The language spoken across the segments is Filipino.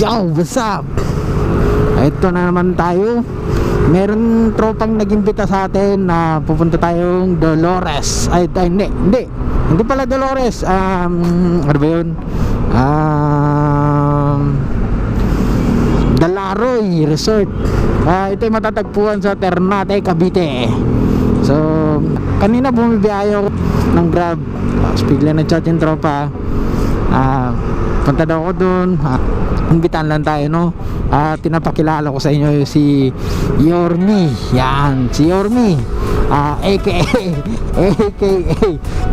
Yo, what's up? Ito na naman tayo. Meron tropang nag-imbita sa atin na pupunta tayong Dolores. Hindi pala Dolores. Ano ba yun? Dalaroy Resort. Ito ay matatagpuan sa Ternate, Cavite. So, kanina bumibiyahe ako ng Grab. Bigla nag-chat yung tropa. Punta daw ako dun. Imbitan lang tayo, no? Tinapakilala ko sa inyo si Yormi. Yan, si Yormi, aka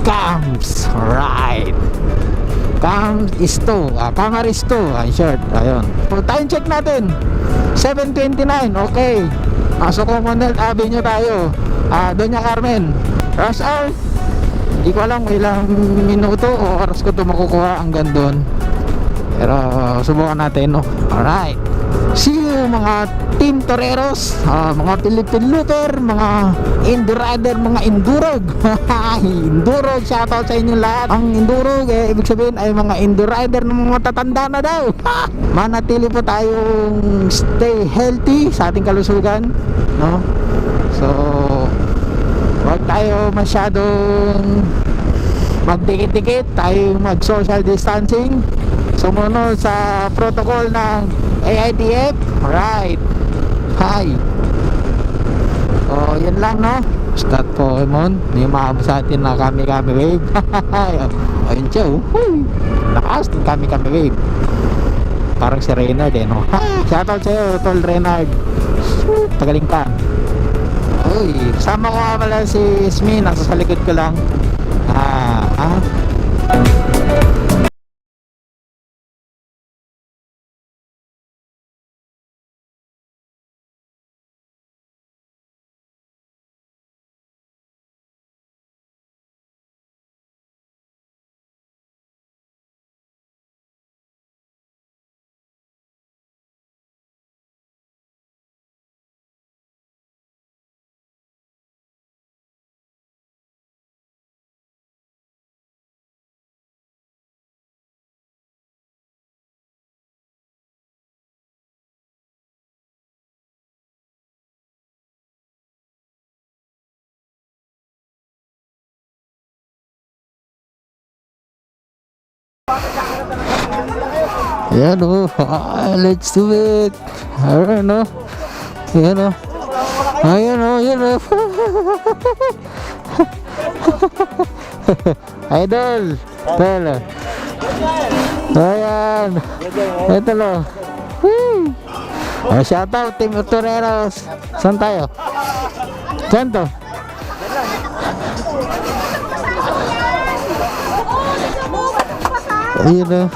Camps. Right, Camps Isto, Camaristo in short. Ayun, time check natin 7:29. Okay, so Commonwealth Avenue tayo. Doña Carmen, rush hour. Hindi ko alam ilang minuto o oras ko ito makukuha hanggang doon, pero subukan natin, no? Alright, see you mga Team Toreros, mga Philippine Looter, mga Endurider, mga Endurog. Endurog, shoutout sa inyo lahat. Ang Endurog, ibig sabihin ay mga Endurider ng mga tatanda na daw. Manatili po tayong stay healthy sa ating kalusugan, no? So, huwag tayo masyadong magdikit-dikit, tayo mag-social distancing, sumunod sa protocol ng AITF. Alright, hi. So, yun lang, no? Start Pokemon. May maabot sa atin na kami wave. Ayun siya, lakas ng kami wave. Parang si Reynard, no? Shoutout sa'yo, Tol Reynard. Pagaling ka. Uy, kasama ko nga pala si Ismi, nasa sa likod ko lang. Ayan, let's do it. Ayan, ayan, ayan, Idol, tala. Ayan, ito lo. Shoutout Team Toreros. Saan tayo? Saan to? Ayun,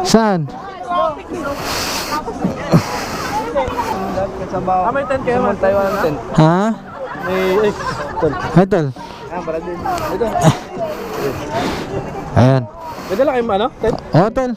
saan? May tent kayo, may Taiwan tent. Ha? Ay, tol. Ayan. Pwede lang kayo ano? Tent? Tol.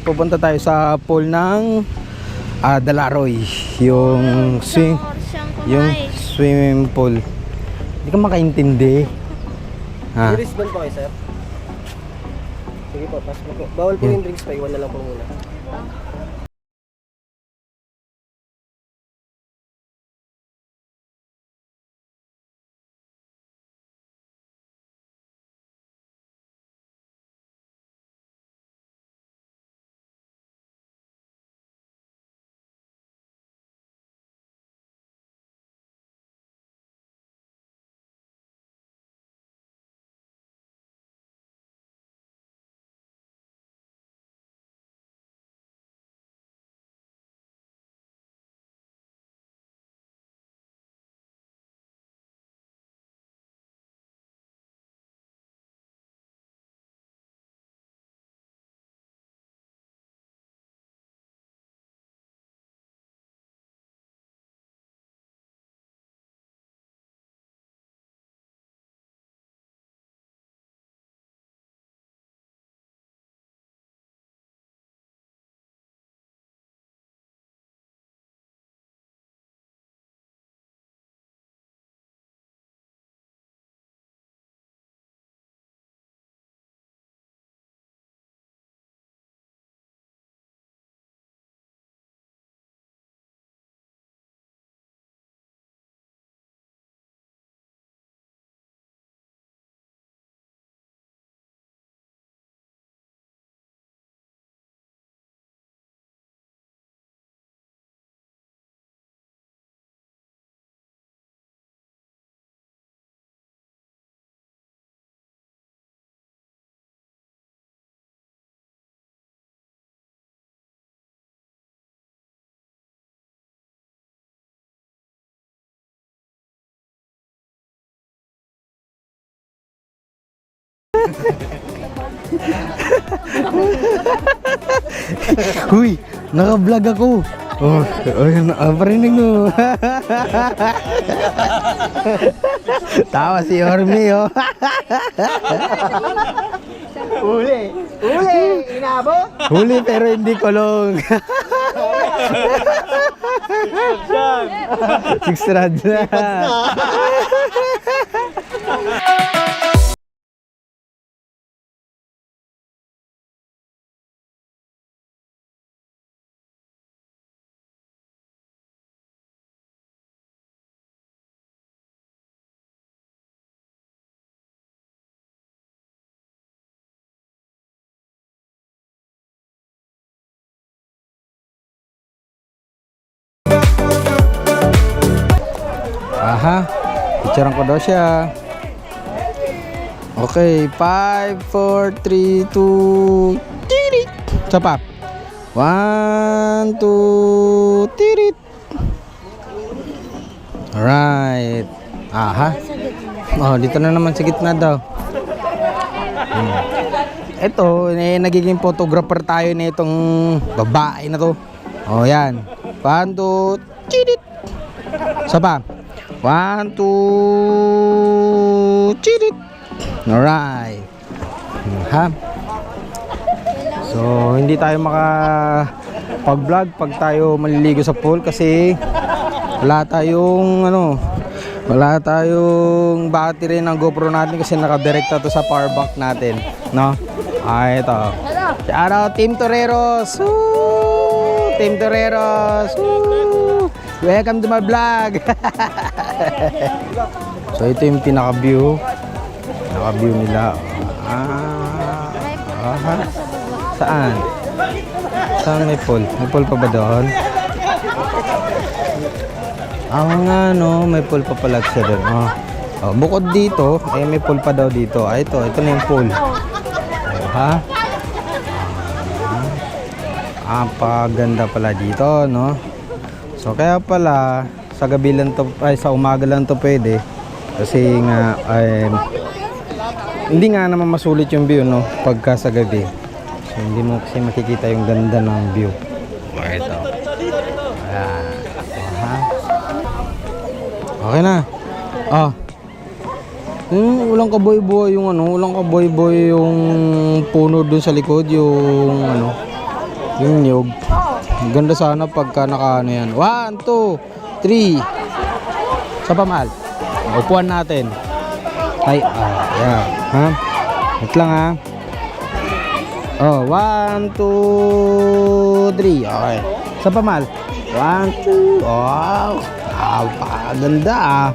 Pupunta tayo sa pool ng Dalaroy, yung swimming pool. Hindi ka makaintindi. Ha? Wristband po kayo, sir. Sige po, pass mo po. Bawal po yung drinks pa, iwan na lang po muna. Huy, naka-vlog ako. Oh, parinig mo. Tawa si Orme, oh. Uli, inabot. Huli pero hindi kulong. Six rod na. Aha, picturean ko daw siya. Okay, 5, 4, 3, 2, tirit. Isa pa. 1, 2, tirit. Alright. Aha. Oh, dito na naman sa gitna daw. Ito, nagiging photographer tayo na itong babae na to. Oh, yan. 1, 2, tirit. Isa pa. 1, 2, tirit. Alright. Ha? So, hindi tayo makapag-vlog pag tayo maliligo sa pool kasi wala tayong wala tayong battery ng GoPro natin kasi naka-direkta to sa power bank natin, no? Ito. Shout out Team Toreros. Woo! Team Toreros. Woo! Welcome to my vlog. So ito yung pinaka-view. Pinaka-view nila. Saan? Saan may pool? May pool pa ba doon? Nga no, may pool pa pala siya doon. Bukod dito, may pool pa daw dito. Ito na yung pool. Ha? Paganda pala dito, no? So kaya pala sa gabi lang to, sa umaga lang to pwede. Kasi nga hindi nga naman masulit yung view, no, pagka sa gabi. So hindi mo kasi makikita yung ganda ng view. Ito. Okay na. Walang kaboy-boy yung walang kaboy-boy yung puno dun sa likod, yung Yung niyog. Ganda sana pagka naka ano yan. 1, 2, 3. Sa pamal. Upuan natin. Ay, yan. Ha? Wait lang ha. Oh, 1, 2, 3. Okay. Sa pamal. 1, 2. Wow. Ganda ah.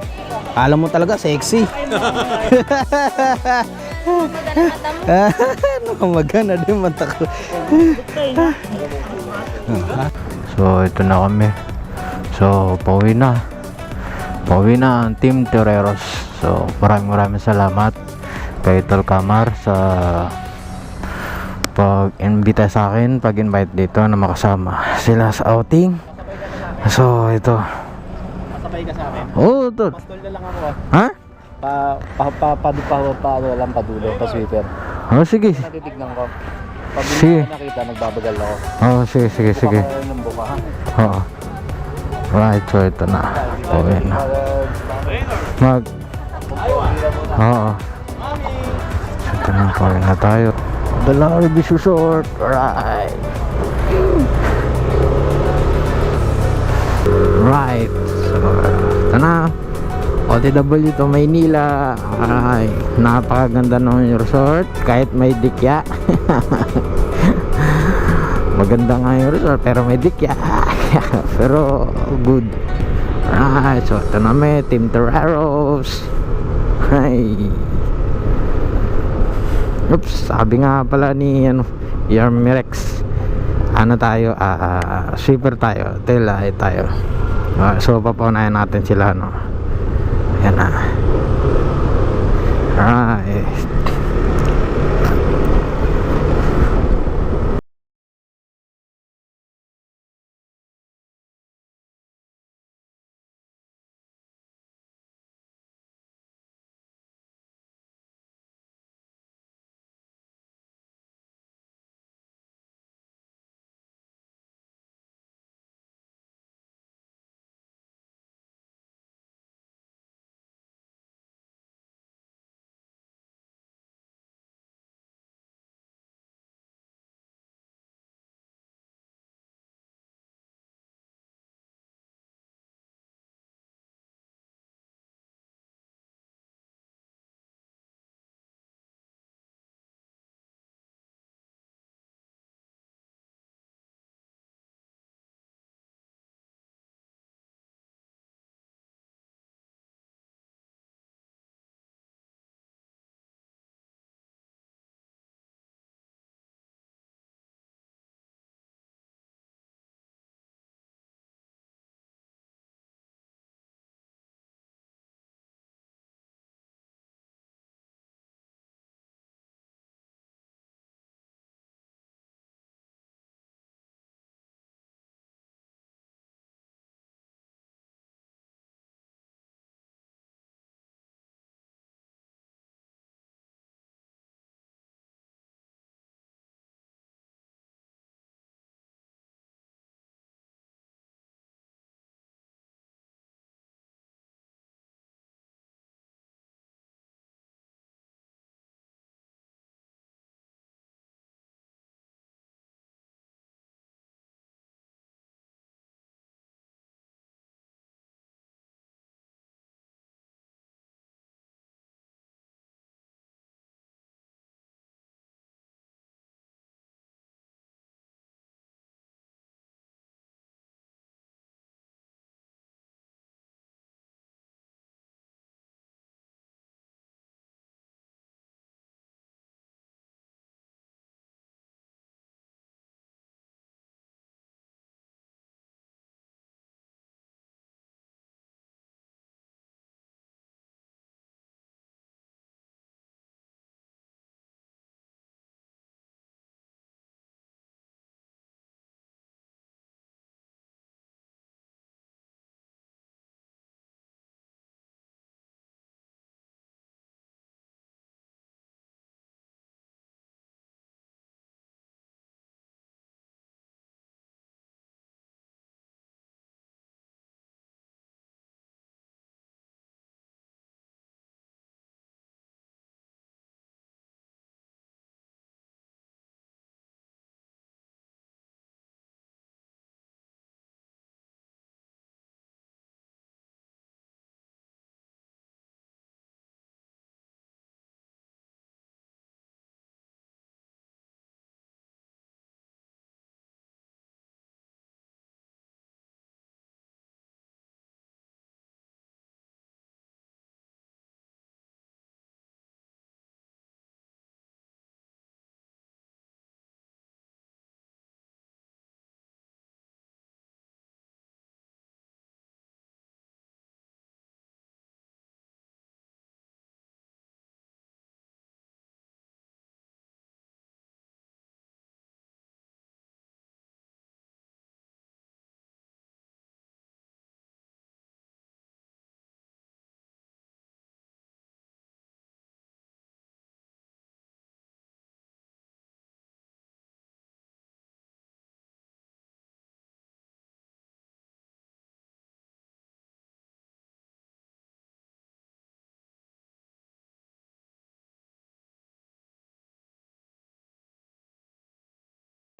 Kala mo talaga sexy. Magana din mata ko. So ito na kami. So pauwi na. Pauwi na ang Team Toreros. So maraming salamat kay Tol Kamar sa pag-invite sa akin, pag-invite dito na makasama sila sa outing. So ito. Masabay ka sa akin. Oh, ito. Pastol na lang ako. Ha? Lang padulo, pa-sweeper. Oh, sige. Natitignan ko. Pag hindi Sige. ko nakita, nagbabagal ako. Oh, sige. Baka ng buka, ha? Oo. Right, so ito na. Pauwi na. Oo. So ito na, pauwi na tayo. The Larby Resort. Right. Right. So, ito na. OTW to Maynila. Ay, napakaganda ng resort kahit may dikya. Maganda nga yung resort pero may dikya. Pero good. Right, so ito na may Team Toreros. Ay. Oops, sabi nga pala ni Yarmirex. Ano tayo? Sweeper tayo. Telay tayo. So papaunayan natin sila Yan na. Alright.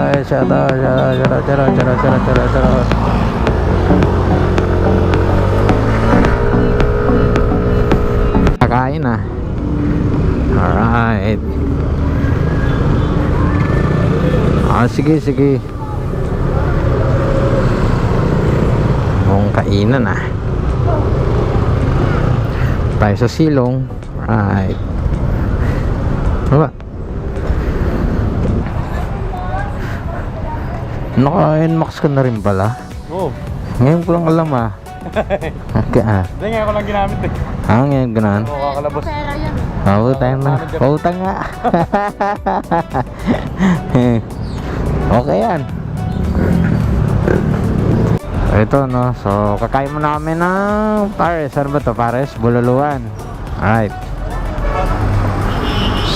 Ay, shoutout. Kakain na. Alright. Sige. Buong kainan na. Tayo sa silong. Right. Diba? Naka-NMAX ka na rin pala. Oo. Ngayon ko lang alam Okay Hindi, ngayon ko lang ginamit eh. Ngayon ganun. Oo, kakalabos. Utang na. Utang nga. Okay yan. Ito no. So kakain muna kami ng pares. Ano ba to? Pares? Bululuan. Alright.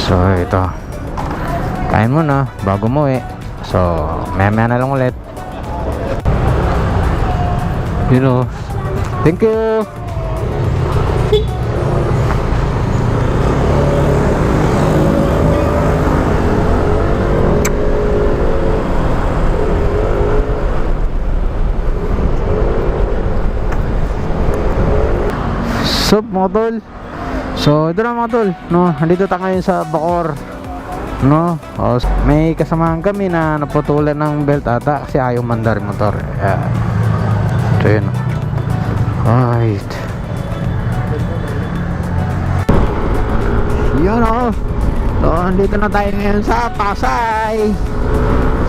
So ito. Kain muna bago mo So maya na lang ulit. You know. Thank you. Sup mga tol. So ito na mga tol, no, andito tayo ngayon sa Bacoor, no. May kasamahan kami na naputulan ng belt ata kasi ayaw mandar motor. Ito yun. Right. Yun o. So andito na tayo ngayon sa Pasay.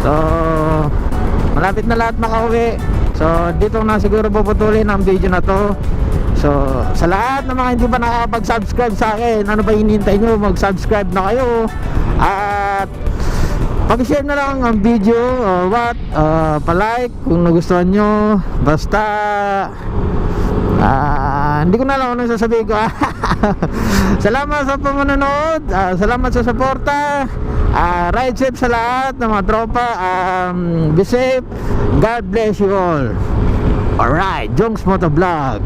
So malapit na lahat makauwi. So dito na siguro puputulin ang video na to. So, sa lahat ng mga hindi pa nakakapag-subscribe sa akin, ano ba hinihintay nyo? Mag-subscribe na kayo. At pag-share na lang ang video or what, pa-like kung nagustuhan nyo. Basta hindi ko na lang ano sasabihin ko. Salamat sa pamanonood, salamat sa suporta. Ride safe sa lahat ng mga tropa. Be safe. God bless you all. Alright, Jongs Motovlog.